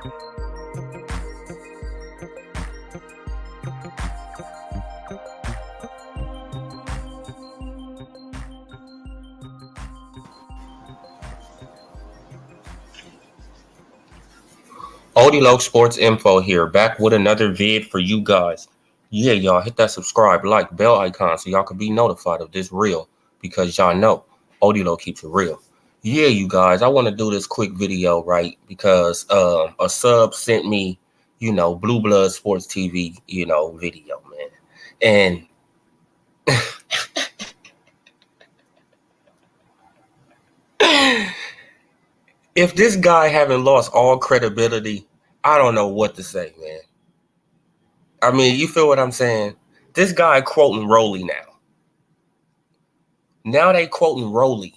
Odilo Sports Info here, back with another vid for you guys. Yeah, y'all hit that subscribe, like, bell icon so y'all can be notified of this reel, because y'all know Odilo keeps it real. Yeah, you guys, I want to do this quick video, right? Because a sub sent me, Blue Blood Sports TV, video, man. And if this guy haven't lost all credibility, I don't know what to say, man. I mean, you feel what I'm saying? This guy quoting Rolly now. Now they quoting Rolly.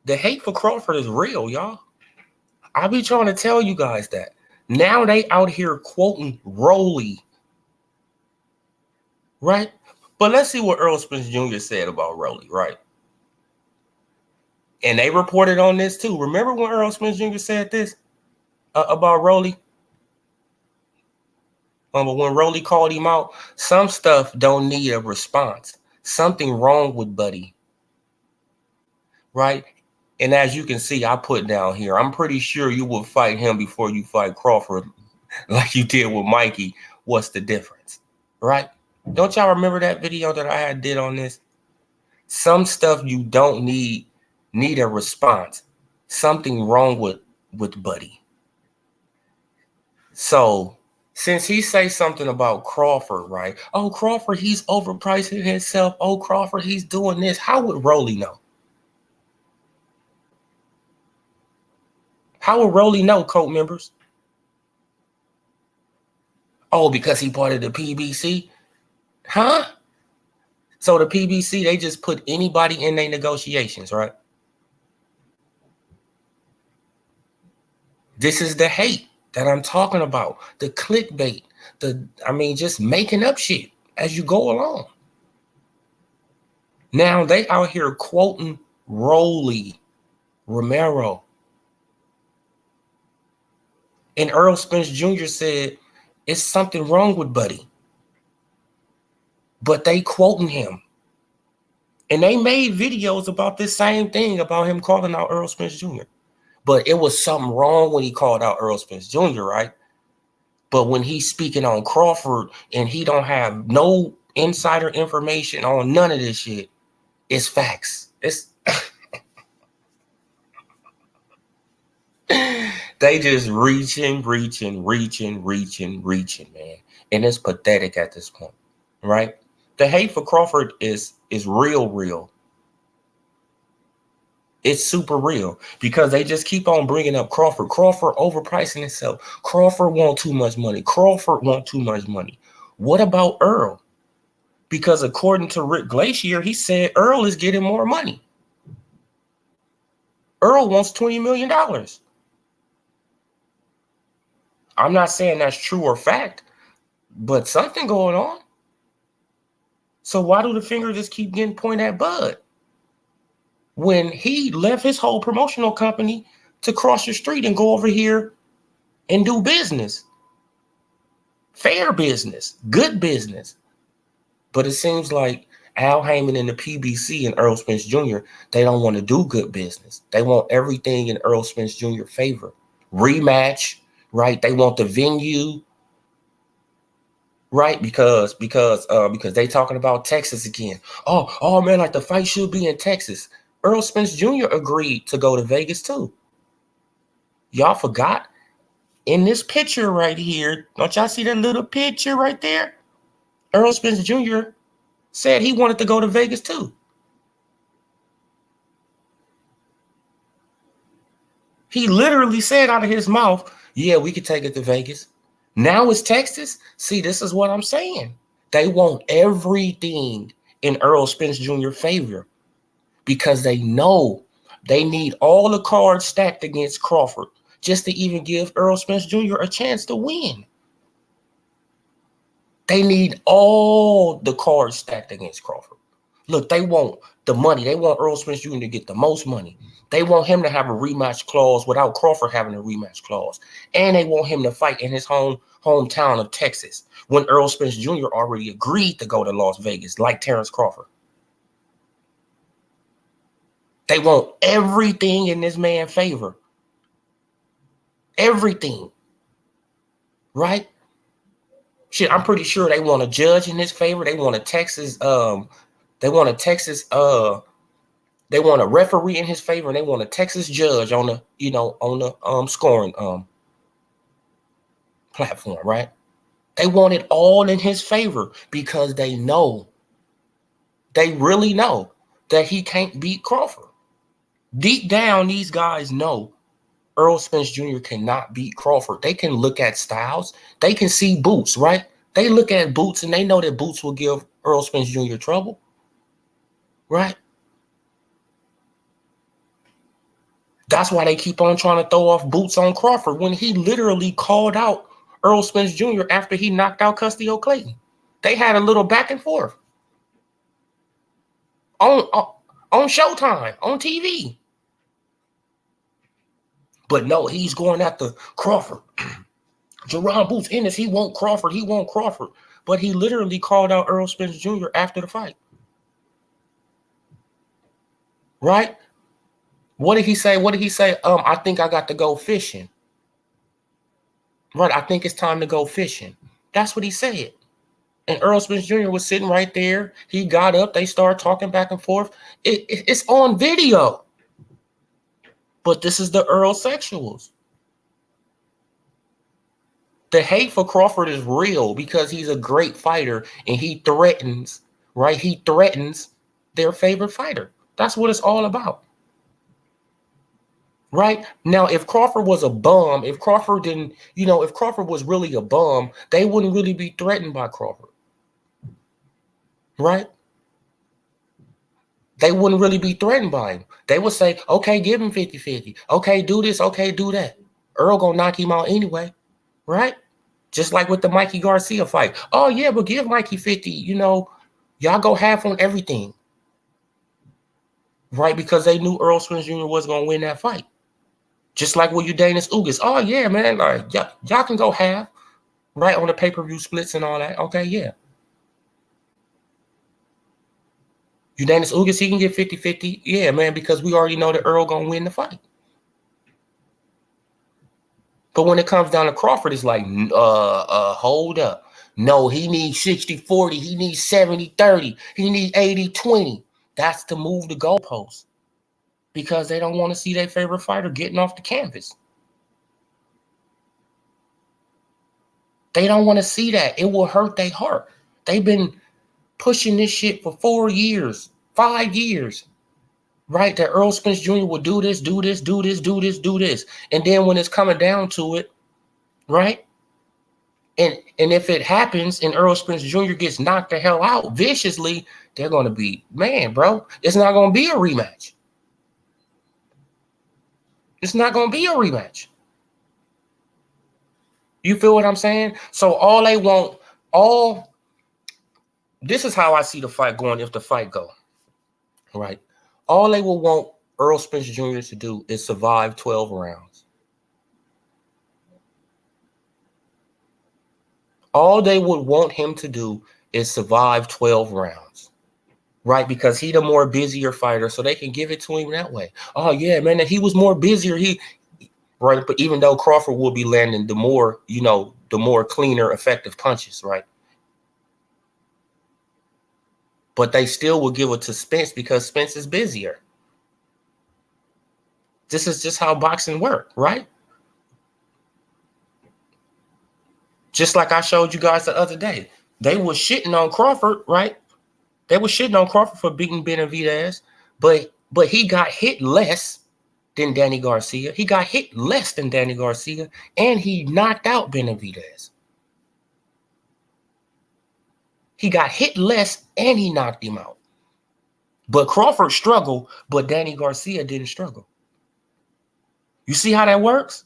The hate for Crawford is real, y'all. I be trying to tell you guys that. Now they out here quoting Rolly. Right? But let's see what Earl Smith Jr. said about Rolly, right? And they reported on this too. Remember when Earl Smith Jr. said this about Rolly? But when Rolly called him out, some stuff don't need a response. Something wrong with Buddy. Right? And as you can see, I put down here, I'm pretty sure you will fight him before you fight Crawford like you did with Mikey. What's the difference? Right? Don't y'all remember that video that I did on this? Some stuff you don't need a response. Something wrong with Buddy. So since he say something about Crawford, right? Oh, Crawford, he's overpricing himself. Oh, Crawford, he's doing this. How would Rolly know? How would Rolly know, cult members? Oh, because he part of the PBC? Huh? So the PBC, they just put anybody in their negotiations, right? This is the hate that I'm talking about. The clickbait. Just making up shit as you go along. Now they out here quoting Rolly Romero. And Earl Spence Jr. said, it's something wrong with Buddy. But they quoting him. And they made videos about this same thing, about him calling out Earl Spence Jr. But it was something wrong when he called out Earl Smith Jr., right? But when he's speaking on Crawford and he don't have no insider information on none of this shit, it's facts. It's they just reaching, man. And it's pathetic at this point, right? The hate for Crawford is real. It's super real because they just keep on bringing up Crawford. Crawford overpricing himself. Crawford want too much money. What about Earl? Because according to Rick Glacier, he said Earl is getting more money. Earl wants $20 million. I'm not saying that's true or fact, but something going on. So why do the finger just keep getting pointed at Bud? When he left his whole promotional company to cross the street and go over here and do business. Fair business, good business. But it seems like Al Haymon and the PBC and Earl Smith Jr., they don't want to do good business. They want everything in Earl Smith Jr. favor. Rematch, right? They want the venue, right? Because they talking about Texas again. Oh man, like the fight should be in Texas. Earl Spence Jr. agreed to go to Vegas too. Y'all forgot? In this picture right here, don't y'all see that little picture right there? Earl Spence Jr. said he wanted to go to Vegas too. He literally said out of his mouth, yeah, we could take it to Vegas. Now it's Texas. See, this is what I'm saying. They want everything in Earl Spence Jr. favor. Because they know they need all the cards stacked against Crawford just to even give Earl Smith Jr. a chance to win. They need all the cards stacked against Crawford. Look, they want the money. They want Earl Smith Jr. to get the most money. They want him to have a rematch clause without Crawford having a rematch clause. And they want him to fight in his hometown of Texas when Earl Smith Jr. already agreed to go to Las Vegas, like Terrence Crawford. They want everything in this man's favor. Everything. Right? Shit, I'm pretty sure they want a judge in his favor. They want a Texas, they want a referee in his favor, and they want a Texas judge on the scoring platform, right? They want it all in his favor because they really know that he can't beat Crawford. Deep down, these guys know Earl Spence Jr. cannot beat Crawford. They can look at styles. They can see Boots, right? They look at Boots and they know that Boots will give Earl Spence Jr. trouble, right? That's why they keep on trying to throw off Boots on Crawford when he literally called out Earl Spence Jr. after he knocked out Custio Clayton. They had a little back and forth on Showtime, on TV. But no, he's going after Crawford. Jerron Boots in this. He won't Crawford. But he literally called out Earl Spence Jr. after the fight. Right? What did he say? I think I got to go fishing. Right? I think it's time to go fishing. That's what he said. And Earl Smith Jr. was sitting right there. He got up. They started talking back and forth. It's on video. But this is the Earl sexuals. The hate for Crawford is real because he's a great fighter and he threatens, right? He threatens their favorite fighter. That's what it's all about. Right? Now, if Crawford was a bum, if Crawford was really a bum, they wouldn't really be threatened by Crawford. Right? They wouldn't really be threatened by him. They would say, okay, give him 50-50. Okay, do this. Okay, do that. Earl gonna knock him out anyway. Right? Just like with the Mikey Garcia fight. Oh, yeah, but give Mikey 50. Y'all go half on everything. Right? Because they knew Earl Smith Jr. was going to win that fight. Just like with Udanis Ugas. Oh, yeah, man. Like, y'all can go half. Right? On the pay-per-view splits and all that. Okay, yeah. Udanis Ugas, he can get 50-50. Yeah, man, because we already know that Earl going to win the fight. But when it comes down to Crawford, it's like, hold up. No, he needs 60-40. He needs 70-30. He needs 80-20. That's to move the goalposts because they don't want to see their favorite fighter getting off the canvas. They don't want to see that. It will hurt their heart. They've been pushing this shit for 4 years, 5 years. Right, that Earl Spence Jr. will do this. And then when it's coming down to it, right? And if it happens and Earl Spence Jr. gets knocked the hell out viciously, they're going to be, man, bro, it's not going to be a rematch. It's not going to be a rematch. You feel what I'm saying? So this is how I see the fight going if the fight go, right? All they will want Earl Spence Jr. to do is survive 12 rounds. All they would want him to do is survive 12 rounds, right? Because he's the more busier fighter, so they can give it to him that way. Oh, yeah, man, if he was more busier, right? But even though Crawford will be landing the more cleaner, effective punches, right? But they still will give it to Spence because Spence is busier. This is just how boxing works, right? Just like I showed you guys the other day. They were shitting on Crawford, right? They were shitting on Crawford for beating Benavidez, but he got hit less than Danny Garcia. He got hit less than Danny Garcia, and he knocked out Benavidez. He got hit less, and he knocked him out. But Crawford struggled, but Danny Garcia didn't struggle. You see how that works?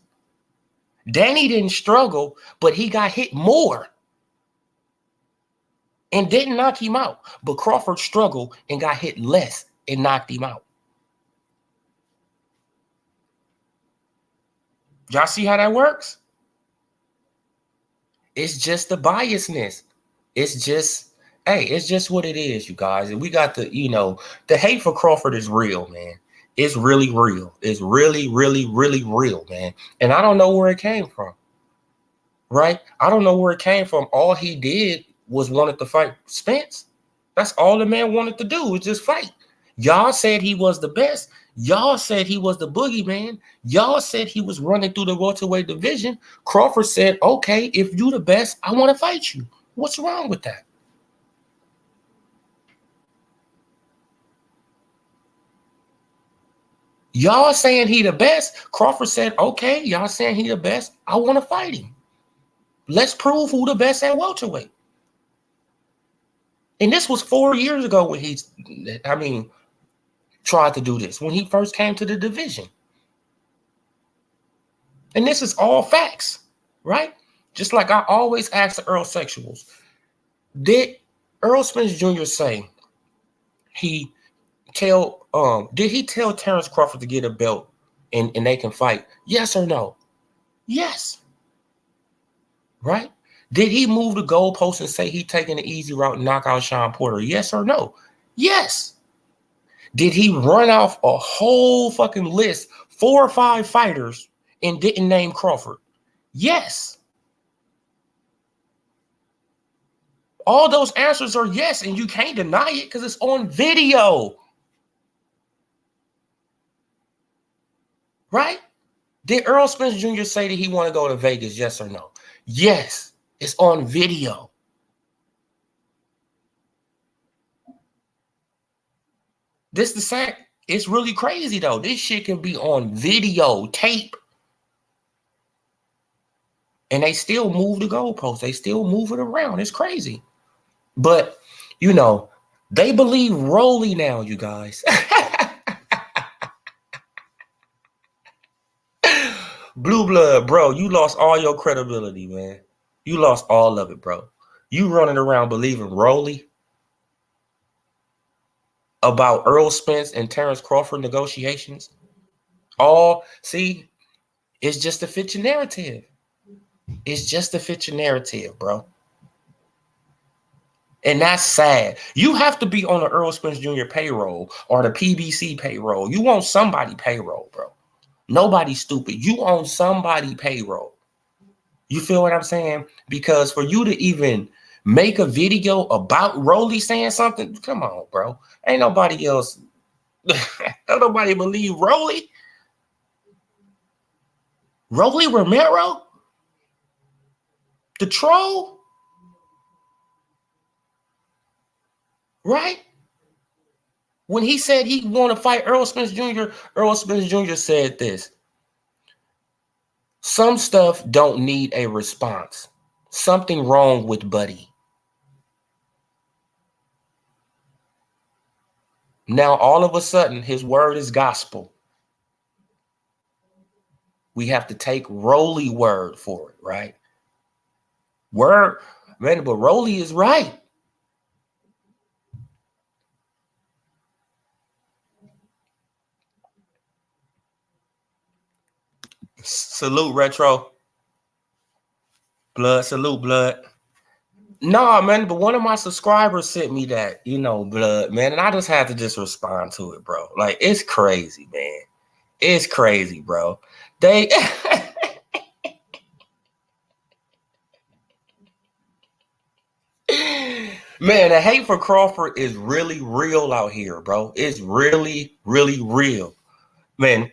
Danny didn't struggle, but he got hit more. and didn't knock him out. But Crawford struggled and got hit less and knocked him out. Y'all see how that works? It's just the biasness. It's just, hey, it's just what it is, you guys. And we got the, the hate for Crawford is real, man. It's really real. It's really, really, really real, man. And I don't know where it came from. Right? I don't know where it came from. All he did was wanted to fight Spence. That's all the man wanted to do, was just fight. Y'all said he was the best. Y'all said he was the boogeyman. Y'all said he was running through the welterweight division. Crawford said, okay, if you the best, I want to fight you. What's wrong with that? Y'all saying he the best. Crawford said, okay, y'all saying he the best. I want to fight him. Let's prove who the best at welterweight. And this was 4 years ago when tried to do this, when he first came to the division. And this is all facts, right? Just like I always ask the Earl sexuals, did Earl Smith Jr. say did he tell Terrence Crawford to get a belt and they can fight? Yes or no? Yes. Right? Did he move the goalpost and say he taking the easy route and knock out Sean Porter? Yes or no? Yes. Did he run off a whole fucking list, 4 or 5 fighters, and didn't name Crawford? Yes. All those answers are yes, and you can't deny it because it's on video. Right? Did Earl Smith Jr. say that he want to go to Vegas? Yes or no? Yes. It's on video. This the fact. It's really crazy though. This shit can be on video, tape. And they still move the goalposts. They still move it around. It's crazy. But, they believe Rolly now, you guys. Blue blood, bro, you lost all your credibility, man. You lost all of it, bro. You running around believing Rolly about Earl Spence and Terrence Crawford negotiations. It's just to fit your narrative. It's just to fit your narrative, bro. And that's sad. You have to be on the Earl Spence Jr. payroll or the PBC payroll. You on somebody payroll, bro. Nobody's stupid. You on somebody payroll. You feel what I'm saying? Because for you to even make a video about Rolly saying something, come on, bro. Ain't nobody else. Don't nobody believe Rolly. Rolly Romero? The troll? Right? When he said he want to fight Earl Smith Jr., Earl Smith Jr. said this. Some stuff don't need a response. Something wrong with Buddy. Now, all of a sudden, his word is gospel. We have to take Rolly word for it, right? Word, man, but Rolly is right. Salute, Retro. Blood, salute, blood. Nah, man, but one of my subscribers sent me that, blood, man, and I just had to just respond to it, bro. Like, it's crazy, man. It's crazy, bro. They... Man, the hate for Crawford is really real out here, bro. It's really, really real. Man,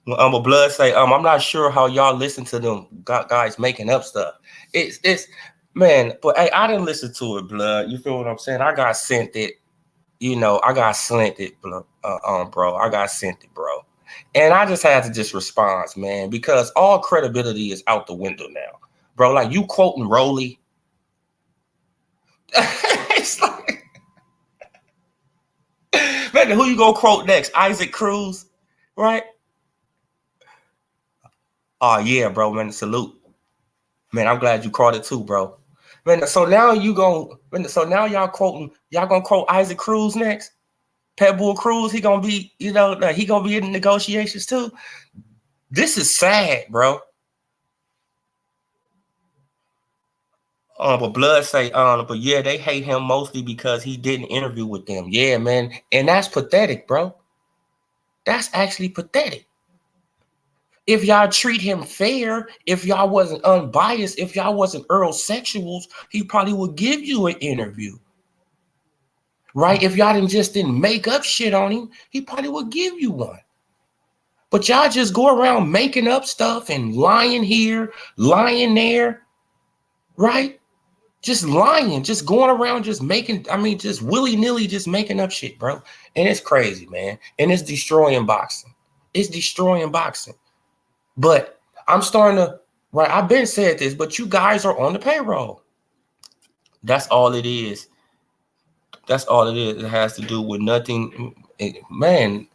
I'm a blood say, I'm not sure how y'all listen to them guys making up stuff. It's man, but hey, I didn't listen to it, blood. You feel what I'm saying? I got sent it, I got sent it, bro. I got sent it, bro. And I just had to just respond, man, because all credibility is out the window now, bro. Like, you quoting Rolly. It's like, man, who you gonna quote next? Isaac Cruz, right? Oh yeah, bro, man. Salute. Man, I'm glad you caught it too, bro. Man, so now y'all gonna quote Isaac Cruz next? Pitbull Cruz, he gonna be, he gonna be in negotiations too. This is sad, bro. But Blood say, but yeah, they hate him mostly because he didn't interview with them. Yeah, man. And that's pathetic, bro. That's actually pathetic. If y'all treat him fair, if y'all wasn't unbiased, if y'all wasn't Earl sexuals, he probably would give you an interview. Right? If y'all didn't make up shit on him, he probably would give you one. But y'all just go around making up stuff and lying here, lying there, right? Just lying, just going around, just just willy-nilly, just making up shit, bro. And it's crazy, man. And it's destroying boxing. It's destroying boxing. But I'm starting to, right, I've been said this, but you guys are on the payroll. That's all it is. That's all it is. It has to do with nothing. Man,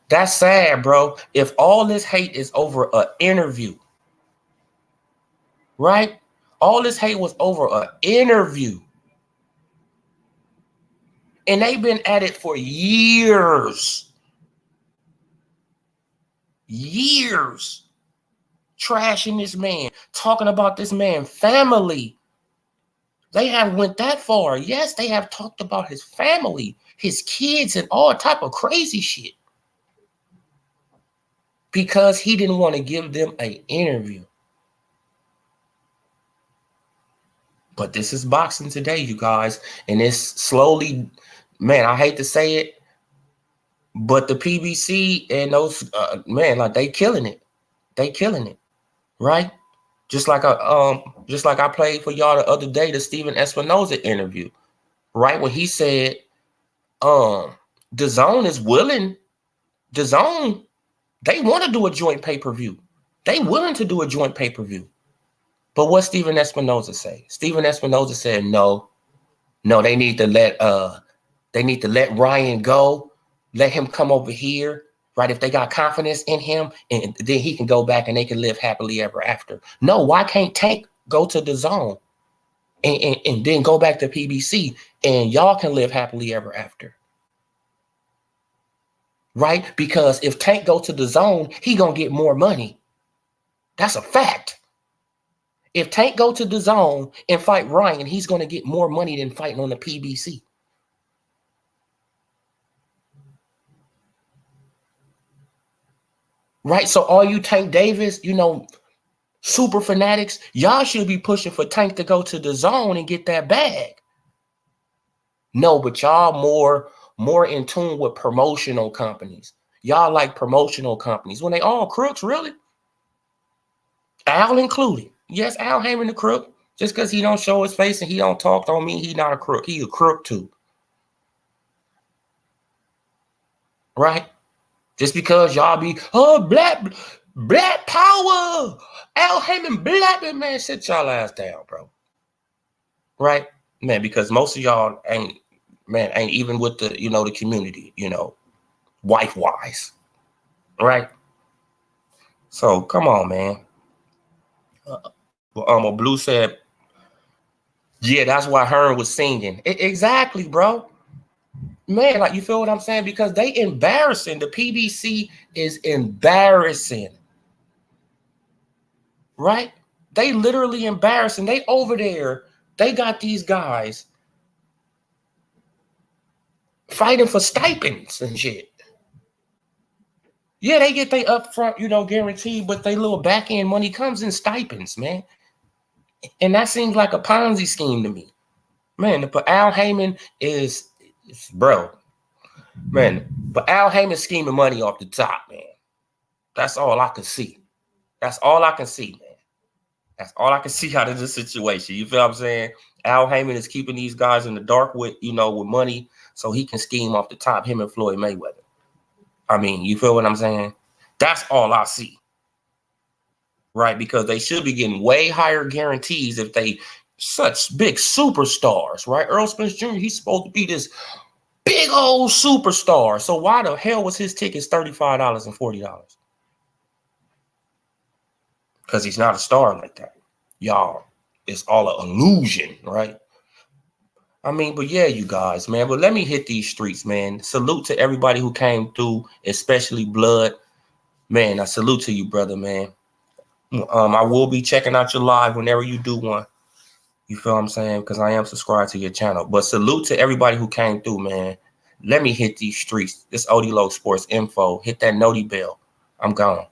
that's sad, bro. If all this hate is over an interview, right? All this hate was over an interview. And they've been at it for years. Years. Trashing this man, talking about this man's family. They have went that far. Yes, they have talked about his family, his kids, and all type of crazy shit. Because he didn't want to give them an interview. But this is boxing today, you guys. And it's slowly, man, I hate to say it, but the PBC and those, man, like they killing it. They killing it, right? Just like I played for y'all the other day, the Steven Espinoza interview, right? When he said, DAZN is willing, DAZN, they want to do a joint pay-per-view. They willing to do a joint pay-per-view. But what Steven Espinoza say? Steven Espinoza said, no, they need to let Ryan go, let him come over here, right? If they got confidence in him, and then he can go back and they can live happily ever after. No, why can't Tank go to DAZN and then go back to PBC and y'all can live happily ever after? Right? Because if Tank go to DAZN, he gonna get more money. That's a fact. If Tank go to DAZN and fight Ryan, he's gonna get more money than fighting on the PBC. Right? So all you Tank Davis, super fanatics, y'all should be pushing for Tank to go to DAZN and get that bag. No, but y'all more in tune with promotional companies. Y'all like promotional companies when they all crooks, really. Al included. Yes, Al Haymon the crook. Just because he don't show his face and he don't talk don't mean he not a crook. He a crook too. Right? Just because y'all be, black power. Al Haymon black, man, sit y'all ass down, bro. Right? Man, because most of y'all ain't even with the, the community, wife-wise. Right? So, come on, man. Blue said, yeah, that's why Hearn was singing. Exactly, bro. Man, like, you feel what I'm saying? Because they embarrassing. The PBC is embarrassing. Right? They literally embarrassing. They over there. They got these guys fighting for stipends and shit. Yeah, they get their upfront, guaranteed, but they little back end money comes in stipends, man. And that seems like a Ponzi scheme to me. Man, but Al Haymon is bro. Man, but Al Haymon scheming money off the top, man. That's all I can see. That's all I can see, man. That's all I can see out of this situation. You feel what I'm saying? Al Haymon is keeping these guys in the dark with money so he can scheme off the top, him and Floyd Mayweather. I mean, you feel what I'm saying? That's all I see. Right? Because they should be getting way higher guarantees if they such big superstars, right? Earl Smith Jr., he's supposed to be this big old superstar. So why the hell was his tickets $35 and $40? Because he's not a star like that. Y'all, it's all an illusion, right? I mean, but yeah, you guys, man. But let me hit these streets, man. Salute to everybody who came through, especially Blood. Man, I salute to you, brother, man. I will be checking out your live whenever you do one. You feel what I'm saying? Because I am subscribed to your channel. But salute to everybody who came through, man. Let me hit these streets. This Odilo Sports Info. Hit that noti bell. I'm gone.